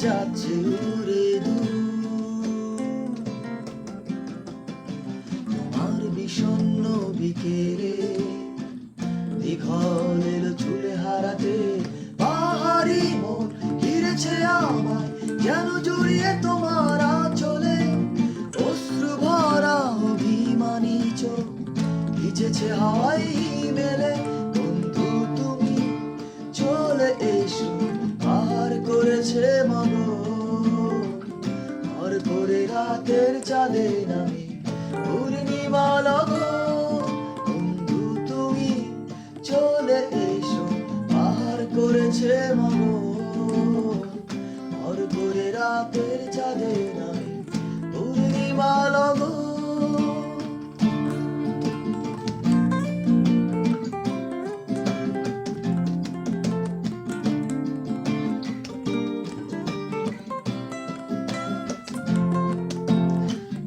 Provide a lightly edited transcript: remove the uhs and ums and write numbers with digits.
যাচ্ছে উড়ে দূর। তোমার বিষণ্ণ বিকেলে দীঘল এলো চুলে হারাতে, পাহাড়ি মন ঘিরেছে আমায় যেন জড়িয়ে তোমার আঁচলে। অশ্রু ভরা অভিমানী চোখ ভিজেছে হাওয়ায় মেলে। বন্ধু তুমি চলে এসো, পার করেছে মগন, ঘর করে রাতের চাঁদে নামে পূর্ণিমা লগন। বন্ধু তুমি চলে এসো, পার করেছে মগন, ঘর করে রাতের চাঁদে নামে পূর্ণিমা লগন।